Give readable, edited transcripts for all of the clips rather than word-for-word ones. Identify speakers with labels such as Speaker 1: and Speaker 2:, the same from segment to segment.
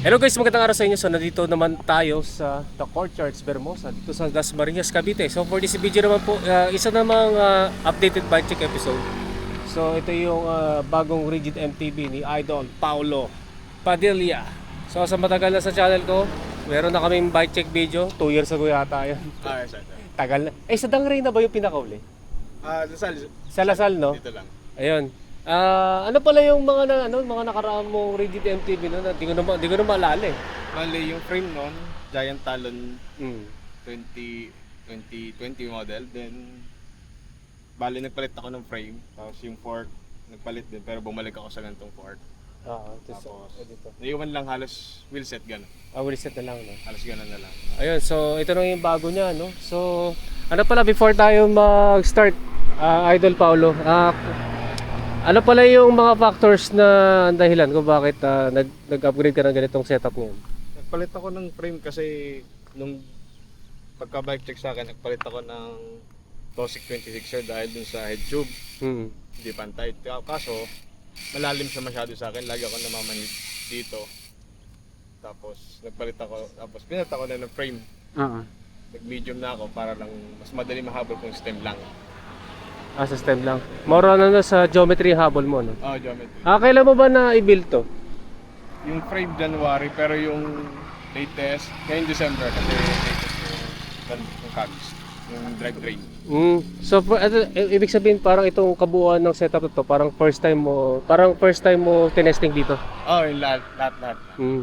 Speaker 1: Hello guys, magandang araw sa inyo. So nandito naman tayo sa The Courtyards Vermosa dito sa Dasmariñas, Cavite. So for this video naman po, isa namang updated bike check episode. So ito yung bagong rigid MTB ni Idol Paulo Padilla. So sa matagal na sa channel ko, meron na kaming bike check video. 2 years ago yata yun.
Speaker 2: Yes, sir.
Speaker 1: Tagal na. Sa Dangray na ba yung pinakauli?
Speaker 2: Lasal.
Speaker 1: Sa Lasal, no?
Speaker 2: Dito lang.
Speaker 1: Ayun. Ano pala yung mga mga nakaraang mong rigid MTB noon? Hindi ko na maalala eh.
Speaker 2: Bali, yung frame nun, Giant Talon
Speaker 1: Mm.
Speaker 2: 2020 model. Then, bali nagpalit ako ng frame. Tapos yung fork, nagpalit din. Pero bumalik ako sa ganitong fork.
Speaker 1: Tapos dito.
Speaker 2: Naiwan lang halos wheelset gano'n.
Speaker 1: Wheelset na lang, no?
Speaker 2: Halos gano'n na lang.
Speaker 1: Ayun, so ito na yung bago niya, no? So, ano pala before tayo mag-start, Idol Paulo, ano pala yung mga factors na ang dahilan kung bakit nag-upgrade ka ng ganitong setup ngayon?
Speaker 2: Nagpalit ako ng frame kasi nung pagka-bike check sa akin, nagpalit ako ng Tosic 26er dahil dun sa head tube. Hindi pantay. Kaso, malalim siya masyado sa akin. Lagi ako namamanid dito. Tapos, nagpalit ako. Tapos, pinat ako na ng frame. Nag-medium na ako para lang mas madali mahabol kung stem lang.
Speaker 1: Sa stem lang. More on sa geometry habol mo, no?
Speaker 2: Geometry.
Speaker 1: Kailan mo ba na-i-build to?
Speaker 2: Yung frame January, pero yung latest, ngayon December, kasi latest yung cabs, yung drivetrain.
Speaker 1: So, ibig sabihin parang itong kabuuan ng setup na to, parang first time mo tinesting dito?
Speaker 2: Yung lahat.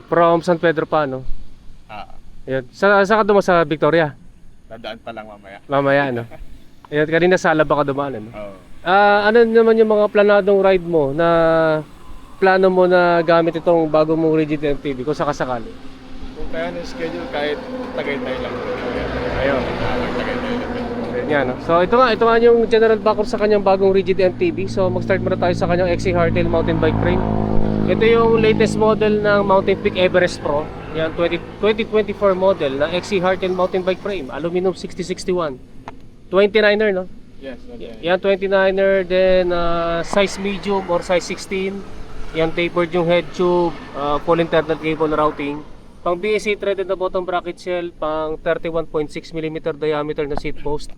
Speaker 1: From San Pedro pa, no? Ayun. Saan ka dumaan sa Victoria?
Speaker 2: Dadaan pa lang mamaya.
Speaker 1: Mamaya, no? Ayun, kanina sa Alaba ka dumaan, no?
Speaker 2: Oo.
Speaker 1: Ano naman yung mga planadong ride mo na plano mo na gamit itong bago mong rigid MTB kung sakasakali?
Speaker 2: Kung kaya ng schedule, kahit Tagaytay lang.
Speaker 1: Ayun.
Speaker 2: Tagaytay lang.
Speaker 1: Yan, no? So ito nga yung general background sa kanyang bagong rigid MTB. So mag-start muna tayo sa kanyang XC Hardtail mountain bike frame. Ito yung latest model ng Mountain Peak Everest Pro. Yan, 2024 model na XC Hardtail mountain bike frame, aluminum 6061. 29er, no?
Speaker 2: Yes.
Speaker 1: Yan, 29er, then size medium or size 16. Yan, tapered yung head tube, full internal cable routing. Pang BSA threaded na bottom bracket shell, pang 31.6mm diameter na seat post.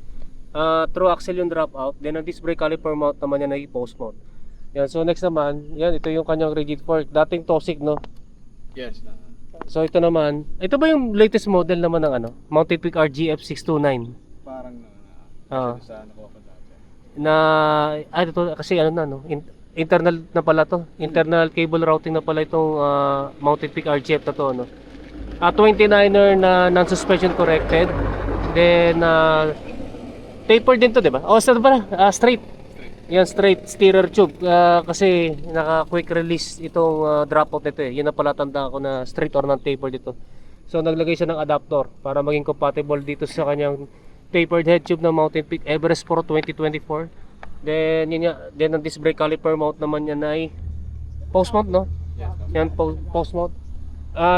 Speaker 1: Through axle yung drop out. Then ang disc brake caliper mount naman yan ay post mount. Yan, so next naman, yan, ito yung kanyang rigid fork. Dating Tosic, no?
Speaker 2: Yes.
Speaker 1: So ito naman, ito ba yung latest model naman ng Mountain Peak RGF 629?
Speaker 2: Parang sa nakuha ko dati.
Speaker 1: Ito kasi no? Internal na pala to. Internal cable routing na pala itong Mountain Peak RGF na to, no? 29er na non-suspension corrected. Then taper din to, 'di ba? Saan pala? Straight. Yan, straight steerer tube. Kasi naka quick release itong drop out nito eh. Yun na pala tanda ko na straight or non-taper dito. So naglagay siya ng adapter para maging compatible dito sa kanyang tapered head tube ng Mountain Peak Everest Pro 2024. Then ang disc brake caliper mount naman yan ay post mount, no?
Speaker 2: Yes.
Speaker 1: Yan, post mount.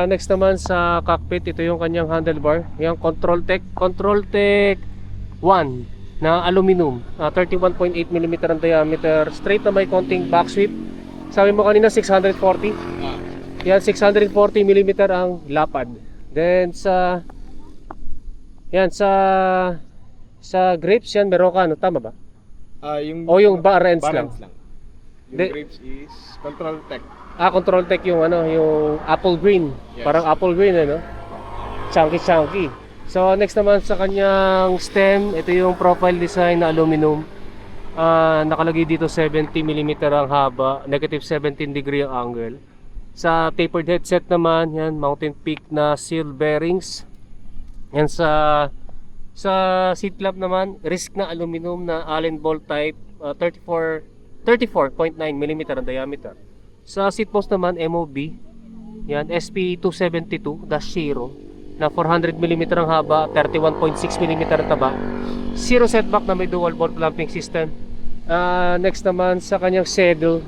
Speaker 1: Next naman sa cockpit, ito yung kanyang handlebar. Yan, Control Tech 1 na aluminum, 31.8mm ang diameter, straight na may konting back sweep. Sabi mo kanina 640. Yan, 640mm ang lapad. Then sa grips yan meron ka, tama ba? Yung bar ends lang.
Speaker 2: Yung grips is Control Tech.
Speaker 1: Control Tech yung yung apple green.
Speaker 2: Yes.
Speaker 1: Parang apple green, chunky. So next naman sa kanyang stem, ito yung profile design na aluminum. Nakalagay dito 70mm ang haba, negative 17 degree ang angle. Sa tapered headset naman, yan, Mountain Peak na seal bearings. Yan, sa seat lamp naman, Risk na aluminum na Allen bolt type, 34.9mm ang diameter. Sa seat post naman, MOB, yan, SP272-0 na 400mm ang haba, 31.6mm ang taba. Zero setback na may dual bolt clamping system. Next naman sa kanyang saddle.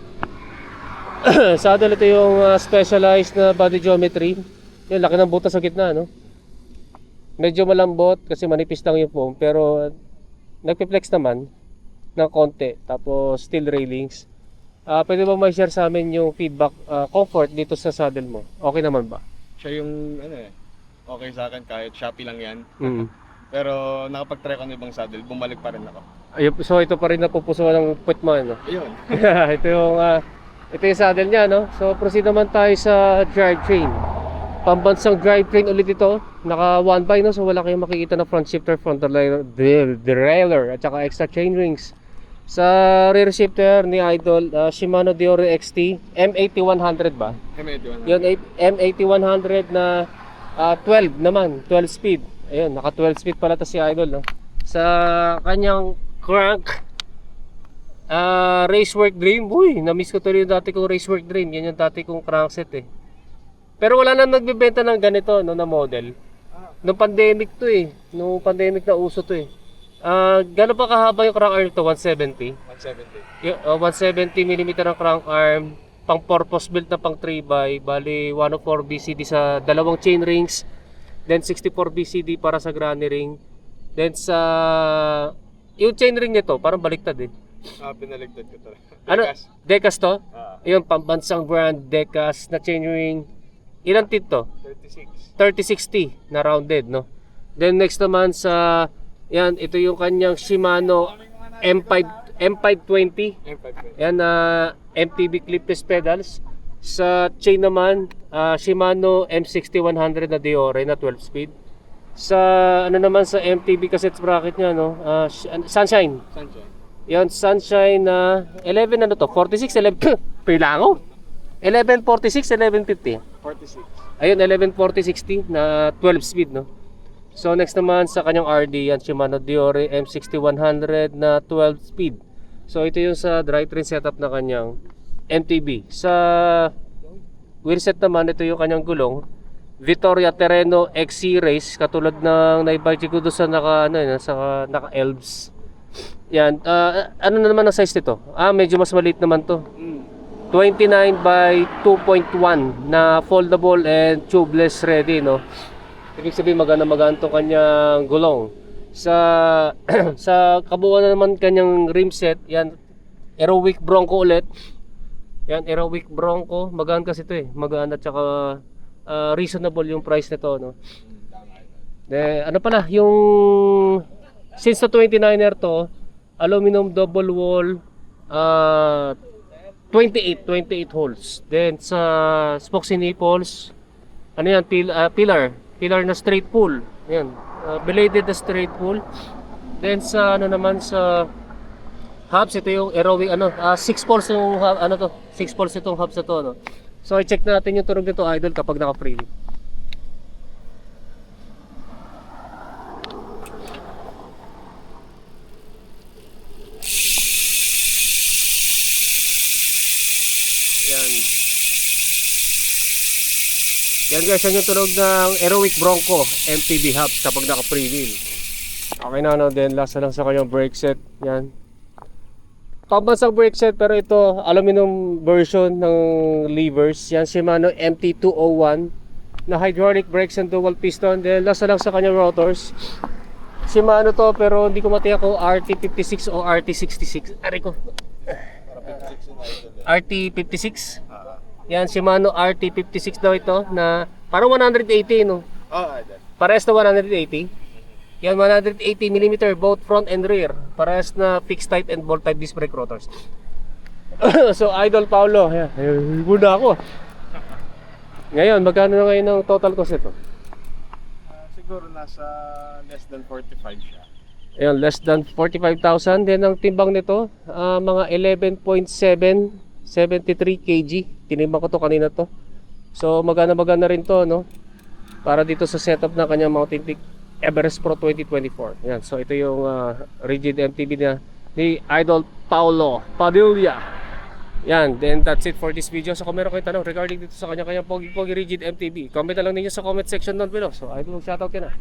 Speaker 1: Saddle, ito yung specialized na body geometry. Yan, laki ng butas sa gitna, no? Medyo malambot kasi manipis lang yung foam, pero nagpi-flex naman ng konti. Tapos steel railings. Pwede ba ma-share sa amin yung feedback, comfort dito sa saddle mo? Okay naman ba?
Speaker 2: siya yung ano eh, okay sa akin kahit Shopee lang yan.
Speaker 1: Mm.
Speaker 2: Pero nakapag-try ako ng ibang saddle, bumalik pa rin ako.
Speaker 1: Ayun, so ito pa rin napupusuan ng puwet mo, no?
Speaker 2: Ayun.
Speaker 1: ito yung saddle niya, no? So proceed naman tayo sa drivetrain. Pambansang drivetrain ulit ito. Naka 1x, no? So wala kayong makikita na front shifter, front derailleur at saka extra chain rings. Sa rear shifter ni Idol, Shimano Deore XT M8100 ba?
Speaker 2: M81.
Speaker 1: Yun, M8100 na 12 naman, 12 speed. Ayun, naka 12 speed pala to si Idol, no? Sa kanyang crank, Racework Dream. Uy, na-miss ko tuloy yung dati kong Racework Dream. Yan yung dati kong crankset eh. Pero wala nang nagbebenta ng ganito, no, na model. Nung pandemic to eh. Nung pandemic na uso to eh. Gano'n pa kahaba yung crank arm to? 170?
Speaker 2: 170.
Speaker 1: 170mm ang crank arm. Pang purpose built na pang 3x. Bali 104 BCD sa dalawang chain rings. Then 64 BCD para sa granny ring. Then sa yung chain ring nito parang baliktad eh.
Speaker 2: Pinaligtad ko talaga.
Speaker 1: Ano? Decas to?
Speaker 2: Ah,
Speaker 1: Yung pambansang brand Decas na chain ring. Ilang teeth to?
Speaker 2: 36.
Speaker 1: 3060 na rounded, no? Then next naman sa yan, ito yung kanyang Shimano M520.
Speaker 2: M520.
Speaker 1: Yan na MTB clipless pedals. Sa chain naman, Shimano M6100 na Deore na 12 speed. Sa ano naman sa MTB cassette bracket niya, no? Sunshine.
Speaker 2: Sunshine.
Speaker 1: Yan, Sunshine na 11 ano to? 46 11 pilango. 1146 1150.
Speaker 2: 46.
Speaker 1: Ayun, 1140-60 na 12 speed, no? So next naman sa kanyang RD, yan Shimano Deore M6100 na 12 speed. So ito yung sa drivetrain setup na kanyang MTB. Sa wheelset naman, ito yung kanyang gulong Vittoria Terreno XC Race, katulad ng naibike ko doon sa naka elves. Yan, ano na naman ang size nito? Medyo mas maliit naman to. 29 by 2.1 na foldable and tubeless ready, no? Ibig sabihin magana tong kanyang gulong. Sa sa kabuuan na naman kanyang rim set, yan Aerowick Bronco ulit. Yan Aerowick Bronco, magaan kasi ito eh. Magaan at saka reasonable yung price nito, no? Ano pala, yung since na 29er to, aluminum double wall 28 holes. Then sa spokes and nipples, ano yan, pillar na straight pull. Yan, bladed na straight pull. Then sa ano naman sa hubs, ito yung Aerowick 6 poles yung hub, 6 poles itong hubs na to, no. So i-check natin yung tunog nito, Idol, kapag naka-free. Yan guys, yan yung tunog ng Aerowick Bronco MTB hubs kapag naka-freewheel. Okay na, no? Then last na lang sa kanyang brake set. Yan. Pambansang brake set, pero ito aluminum version ng levers. Yan Shimano MT201 na hydraulic brakes and dual piston. Then last na lang sa kanyang rotors. Shimano to, pero hindi ko matiyak kung RT56 o RT66. Ari ko. RT56? Yan, Shimano RT56 daw ito na parang 180, no? Parehas na 180. Yan, 180mm both front and rear. Parehas na fixed type and bolt type disc brake rotors. So, Idol Paulo, yan. Muna ako. Ngayon, magkano na ngayon ang total cost ito?
Speaker 2: Siguro nasa less than 45 siya.
Speaker 1: Ayan, less than 45,000. Then ang timbang nito, mga 11.73 kg. Tinimbang ko to kanina to. So magana rin to, no? Para dito sa setup ng kanyang Mountain Peak Everest Pro 2024. Ayan, so ito yung rigid MTB na ni Idol Paulo Padilla. Yan, then that's it for this video. So kung meron kayong tanong regarding dito sa kanyang pogi-pogi rigid MTB, comment na lang ninyo sa comment section down below. So Idol, shoutout ka na.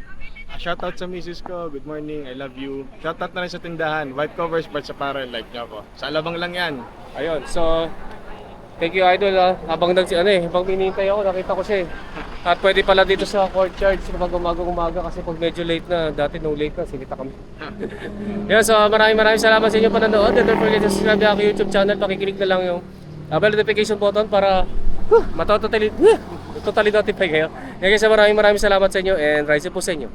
Speaker 2: Shoutout sa misis ko, good morning, I love you. Shoutout na rin sa tindahan, White Covers, Parts Apparel, like nyo ako. Sa Alabang lang yan.
Speaker 1: Ayun, so thank you, Idol, habang habang hinihintay ako, nakita ko siya eh. At pwede pala dito sa courtyard kapag umaga kasi pag medyo late na, dati no late na, sinita kami. Yan, so maraming salamat sa inyo panonood. And don't forget to subscribe sa aking YouTube channel, pakikilig na lang yung bell notification button para matotally totally notify kayo. Kaya guys, maraming salamat sa inyo and rise po sa inyo.